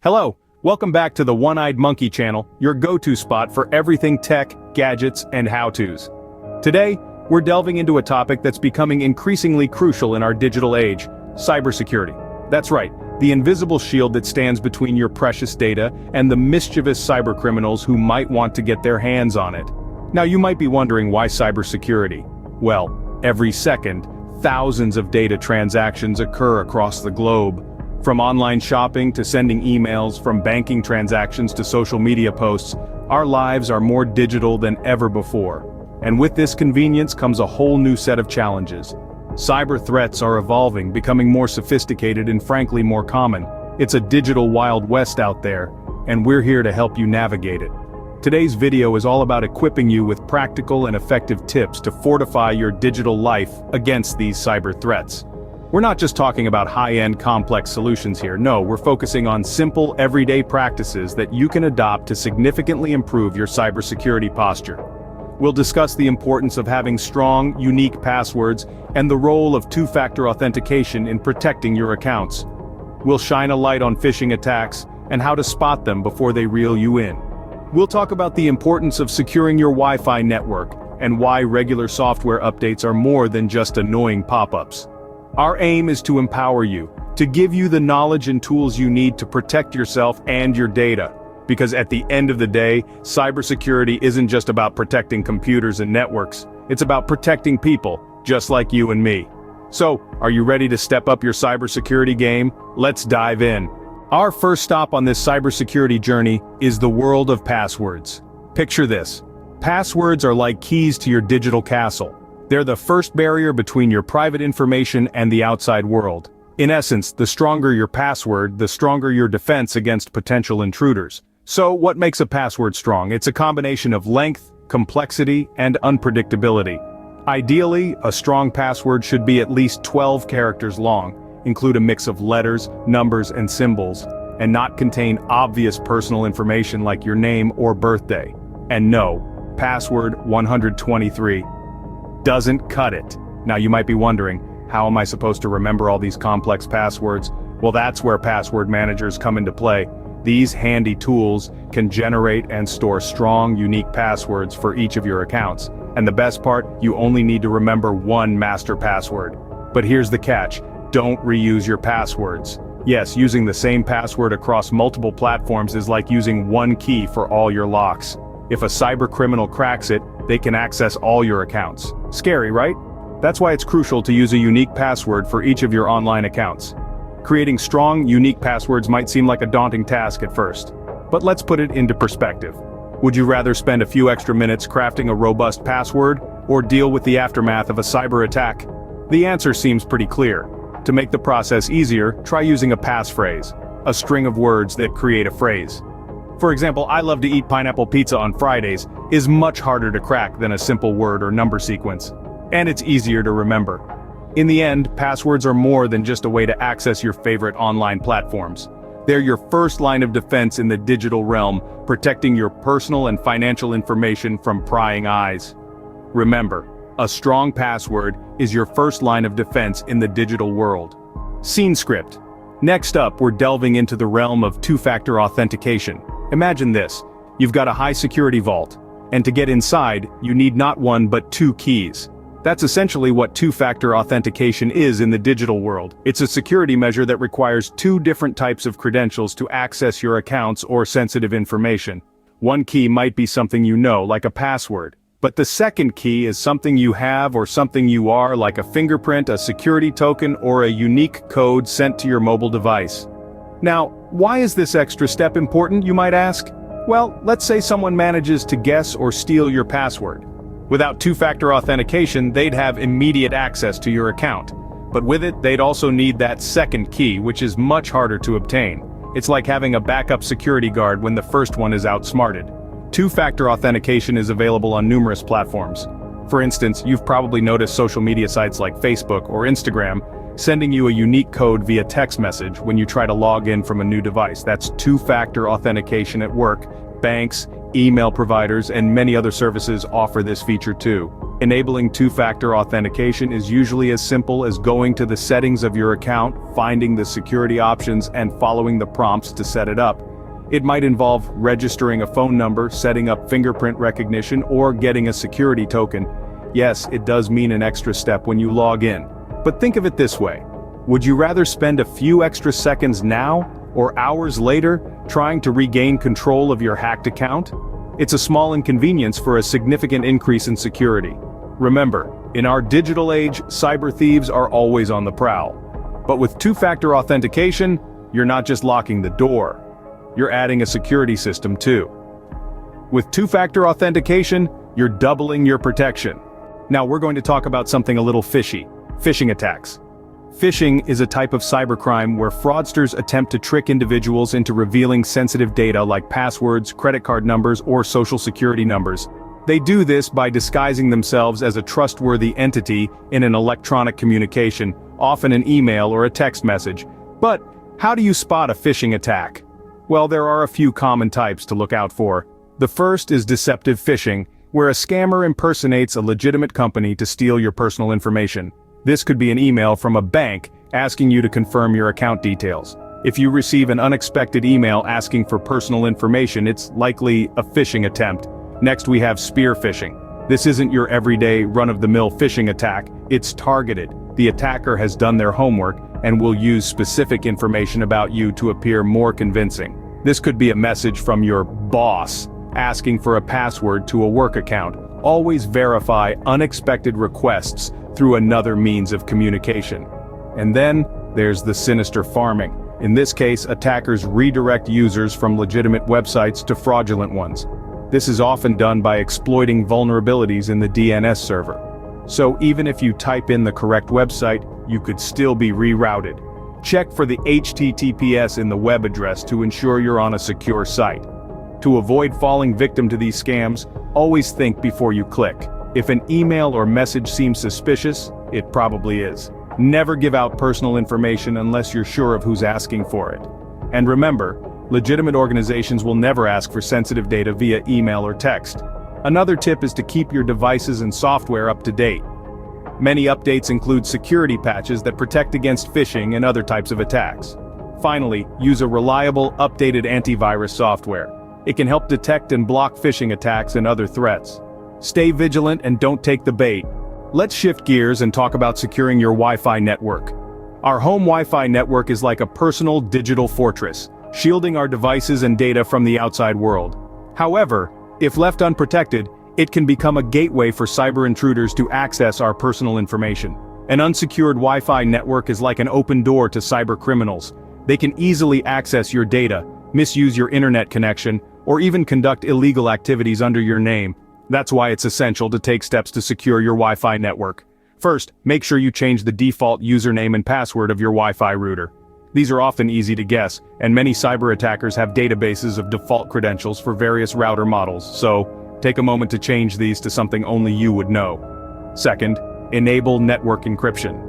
Hello, welcome back to the One-Eyed Monkey channel, your go-to spot for everything tech, gadgets, and how-tos. Today, we're delving into a topic that's becoming increasingly crucial in our digital age: cybersecurity. That's right, the invisible shield that stands between your precious data and the mischievous cybercriminals who might want to get their hands on it. Now you might be wondering, why cybersecurity? Well, every second, thousands of data transactions occur across the globe. From online shopping to sending emails, from banking transactions to social media posts, our lives are more digital than ever before. And with this convenience comes a whole new set of challenges. Cyber threats are evolving, becoming more sophisticated and frankly more common. It's a digital Wild West out there, and we're here to help you navigate it. Today's video is all about equipping you with practical and effective tips to fortify your digital life against these cyber threats. We're not just talking about high-end complex solutions here. No, we're focusing on simple, everyday practices that you can adopt to significantly improve your cybersecurity posture. We'll discuss the importance of having strong, unique passwords and the role of two-factor authentication in protecting your accounts. We'll shine a light on phishing attacks and how to spot them before they reel you in. We'll talk about the importance of securing your Wi-Fi network and why regular software updates are more than just annoying pop-ups. Our aim is to empower you, to give you the knowledge and tools you need to protect yourself and your data. Because at the end of the day, cybersecurity isn't just about protecting computers and networks, it's about protecting people, just like you and me. So, are you ready to step up your cybersecurity game? Let's dive in. Our first stop on this cybersecurity journey is the world of passwords. Picture this. Passwords are like keys to your digital castle. They're the first barrier between your private information and the outside world. In essence, the stronger your password, the stronger your defense against potential intruders. So, what makes a password strong? It's a combination of length, complexity, and unpredictability. Ideally, a strong password should be at least 12 characters long, include a mix of letters, numbers, and symbols, and not contain obvious personal information like your name or birthday. And no, password 123 doesn't cut it. Now you might be wondering, how am I supposed to remember all these complex passwords? Well, that's where password managers come into play. These handy tools can generate and store strong, unique passwords for each of your accounts. And the best part, you only need to remember one master password. But here's the catch: don't reuse your passwords. Yes, using the same password across multiple platforms is like using one key for all your locks. If a cyber criminal cracks it, they can access all your accounts. Scary, right? That's why it's crucial to use a unique password for each of your online accounts. Creating strong, unique passwords might seem like a daunting task at first, but let's put it into perspective. Would you rather spend a few extra minutes crafting a robust password, or deal with the aftermath of a cyber attack? The answer seems pretty clear. To make the process easier, try using a passphrase, a string of words that create a phrase. For example, "I love to eat pineapple pizza on Fridays" is much harder to crack than a simple word or number sequence. And it's easier to remember. In the end, passwords are more than just a way to access your favorite online platforms. They're your first line of defense in the digital realm, protecting your personal and financial information from prying eyes. Remember, a strong password is your first line of defense in the digital world. Scene script. Next up, we're delving into the realm of two-factor authentication. Imagine this: you've got a high-security vault, and to get inside, you need not one but two keys. That's essentially what two-factor authentication is in the digital world. It's a security measure that requires two different types of credentials to access your accounts or sensitive information. One key might be something you know, like a password. But the second key is something you have or something you are, like a fingerprint, a security token, or a unique code sent to your mobile device. Now, why is this extra step important, you might ask? Well, let's say someone manages to guess or steal your password. Without two-factor authentication, they'd have immediate access to your account. But with it, they'd also need that second key, which is much harder to obtain. It's like having a backup security guard when the first one is outsmarted. Two-factor authentication is available on numerous platforms. For instance, you've probably noticed social media sites like Facebook or Instagram sending you a unique code via text message when you try to log in from a new device. That's two-factor authentication at work. Banks, email providers, and many other services offer this feature too. Enabling two-factor authentication is usually as simple as going to the settings of your account, finding the security options, and following the prompts to set it up. It might involve registering a phone number, setting up fingerprint recognition, or getting a security token. Yes, it does mean an extra step when you log in. But think of it this way. Would you rather spend a few extra seconds now, or hours later, trying to regain control of your hacked account? It's a small inconvenience for a significant increase in security. Remember, in our digital age, cyber thieves are always on the prowl. But with two-factor authentication, you're not just locking the door. You're adding a security system too. With two-factor authentication, you're doubling your protection. Now we're going to talk about something a little fishy: phishing attacks. Phishing is a type of cybercrime where fraudsters attempt to trick individuals into revealing sensitive data like passwords, credit card numbers, or social security numbers. They do this by disguising themselves as a trustworthy entity in an electronic communication, often an email or a text message. But how do you spot a phishing attack? Well, there are a few common types to look out for. The first is deceptive phishing, where a scammer impersonates a legitimate company to steal your personal information. This could be an email from a bank asking you to confirm your account details. If you receive an unexpected email asking for personal information, it's likely a phishing attempt. Next, we have spear phishing. This isn't your everyday run-of-the-mill phishing attack, it's targeted. The attacker has done their homework and will use specific information about you to appear more convincing. This could be a message from your boss asking for a password to a work account. Always verify unexpected requests through another means of communication. And then, there's the sinister farming. In this case, attackers redirect users from legitimate websites to fraudulent ones. This is often done by exploiting vulnerabilities in the DNS server. So even if you type in the correct website, you could still be rerouted. Check for the HTTPS in the web address to ensure you're on a secure site. To avoid falling victim to these scams, always think before you click. If an email or message seems suspicious, it probably is. Never give out personal information unless you're sure of who's asking for it. And remember, legitimate organizations will never ask for sensitive data via email or text. Another tip is to keep your devices and software up to date. Many updates include security patches that protect against phishing and other types of attacks. Finally, use a reliable, updated antivirus software. It can help detect and block phishing attacks and other threats. Stay vigilant and don't take the bait. Let's shift gears and talk about securing your Wi-Fi network. Our home Wi-Fi network is like a personal digital fortress, shielding our devices and data from the outside world. However, if left unprotected, it can become a gateway for cyber intruders to access our personal information. An unsecured Wi-Fi network is like an open door to cyber criminals. They can easily access your data, misuse your internet connection, or even conduct illegal activities under your name. That's why it's essential to take steps to secure your Wi-Fi network. First, make sure you change the default username and password of your Wi-Fi router. These are often easy to guess, and many cyber attackers have databases of default credentials for various router models, so take a moment to change these to something only you would know. Second, enable network encryption.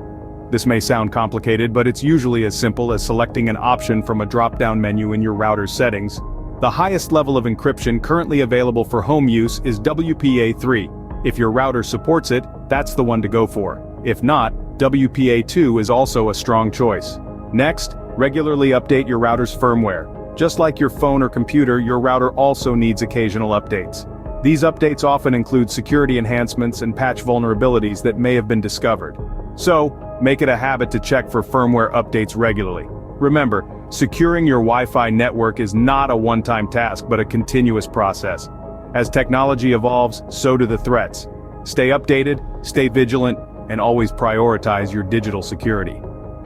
This may sound complicated, but it's usually as simple as selecting an option from a drop-down menu in your router's settings. The highest level of encryption currently available for home use is WPA3. If your router supports it, that's the one to go for. If not, WPA2 is also a strong choice. Next, regularly update your router's firmware. Just like your phone or computer, your router also needs occasional updates. These updates often include security enhancements and patch vulnerabilities that may have been discovered. So, make it a habit to check for firmware updates regularly. Remember, securing your Wi-Fi network is not a one-time task but a continuous process. As technology evolves, so do the threats. Stay updated, stay vigilant, and always prioritize your digital security.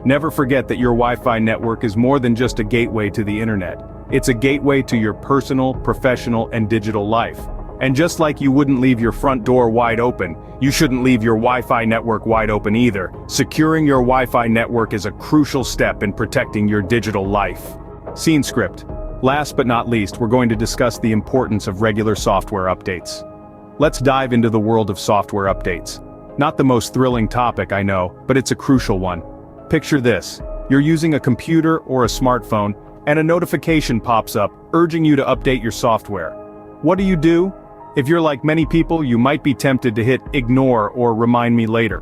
Never forget that your Wi-Fi network is more than just a gateway to the internet. It's a gateway to your personal, professional, and digital life. And just like you wouldn't leave your front door wide open, you shouldn't leave your Wi-Fi network wide open either. Securing your Wi-Fi network is a crucial step in protecting your digital life. Scene script. Last but not least, we're going to discuss the importance of regular software updates. Let's dive into the world of software updates. Not the most thrilling topic, I know, but it's a crucial one. Picture this. You're using a computer or a smartphone, and a notification pops up urging you to update your software. What do? If you're like many people, you might be tempted to hit ignore or remind me later.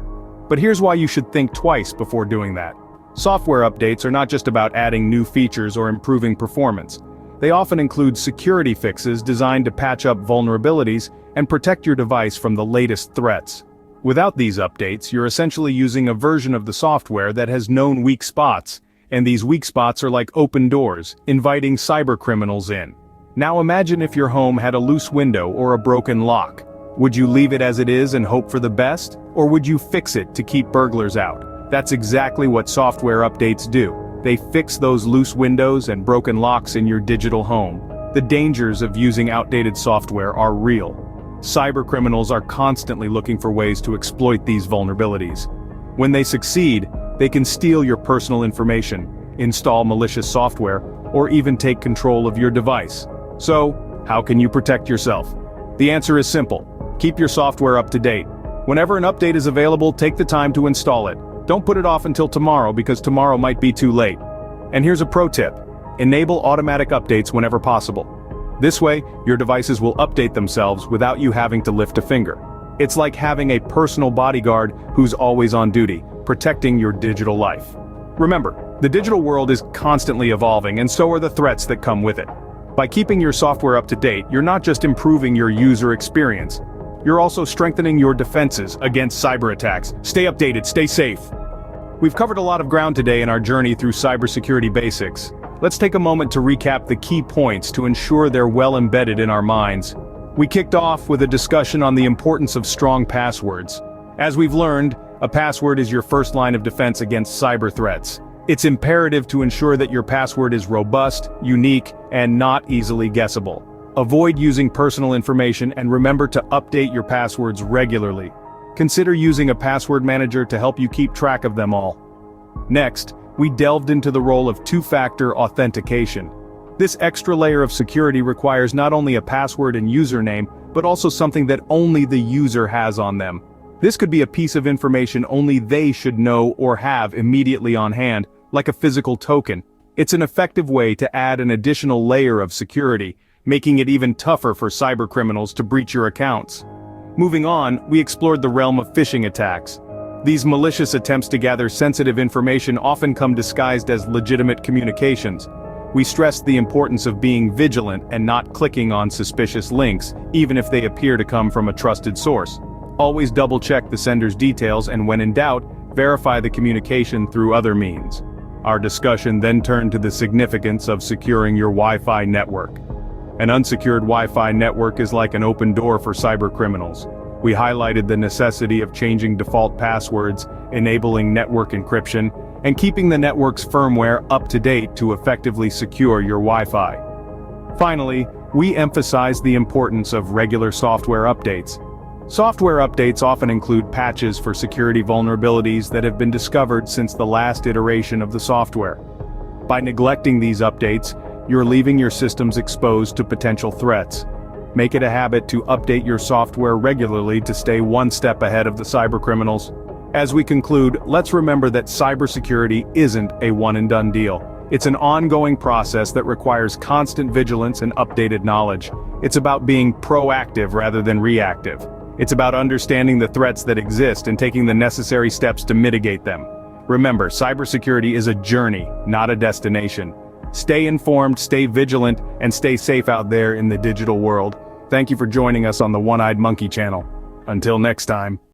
But here's why you should think twice before doing that. Software updates are not just about adding new features or improving performance. They often include security fixes designed to patch up vulnerabilities and protect your device from the latest threats. Without these updates, you're essentially using a version of the software that has known weak spots, and these weak spots are like open doors, inviting cybercriminals in. Now imagine if your home had a loose window or a broken lock. Would you leave it as it is and hope for the best, or would you fix it to keep burglars out? That's exactly what software updates do. They fix those loose windows and broken locks in your digital home. The dangers of using outdated software are real. Cybercriminals are constantly looking for ways to exploit these vulnerabilities. When they succeed, they can steal your personal information, install malicious software, or even take control of your device. So, how can you protect yourself? The answer is simple. Keep your software up to date. Whenever an update is available, take the time to install it. Don't put it off until tomorrow because tomorrow might be too late. And here's a pro tip. Enable automatic updates whenever possible. This way, your devices will update themselves without you having to lift a finger. It's like having a personal bodyguard who's always on duty, protecting your digital life. Remember, the digital world is constantly evolving, and so are the threats that come with it. By keeping your software up to date, you're not just improving your user experience, you're also strengthening your defenses against cyber attacks. Stay updated, stay safe. We've covered a lot of ground today in our journey through cybersecurity basics. Let's take a moment to recap the key points to ensure they're well embedded in our minds. We kicked off with a discussion on the importance of strong passwords. As we've learned, a password is your first line of defense against cyber threats. It's imperative to ensure that your password is robust, unique, and not easily guessable. Avoid using personal information and remember to update your passwords regularly. Consider using a password manager to help you keep track of them all. Next, we delved into the role of two-factor authentication. This extra layer of security requires not only a password and username, but also something that only the user has on them. This could be a piece of information only they should know or have immediately on hand, like a physical token. It's an effective way to add an additional layer of security, making it even tougher for cybercriminals to breach your accounts. Moving on, we explored the realm of phishing attacks. These malicious attempts to gather sensitive information often come disguised as legitimate communications. We stressed the importance of being vigilant and not clicking on suspicious links, even if they appear to come from a trusted source. Always double-check the sender's details and when in doubt, verify the communication through other means. Our discussion then turned to the significance of securing your Wi-Fi network. An unsecured Wi-Fi network is like an open door for cybercriminals. We highlighted the necessity of changing default passwords, enabling network encryption, and keeping the network's firmware up to date to effectively secure your Wi-Fi. Finally, we emphasized the importance of regular software updates. Software updates often include patches for security vulnerabilities that have been discovered since the last iteration of the software. By neglecting these updates, you're leaving your systems exposed to potential threats. Make it a habit to update your software regularly to stay one step ahead of the cybercriminals. As we conclude, let's remember that cybersecurity isn't a one-and-done deal. It's an ongoing process that requires constant vigilance and updated knowledge. It's about being proactive rather than reactive. It's about understanding the threats that exist and taking the necessary steps to mitigate them. Remember, cybersecurity is a journey, not a destination. Stay informed, stay vigilant, and stay safe out there in the digital world. Thank you for joining us on the One-Eyed Monkey channel. Until next time.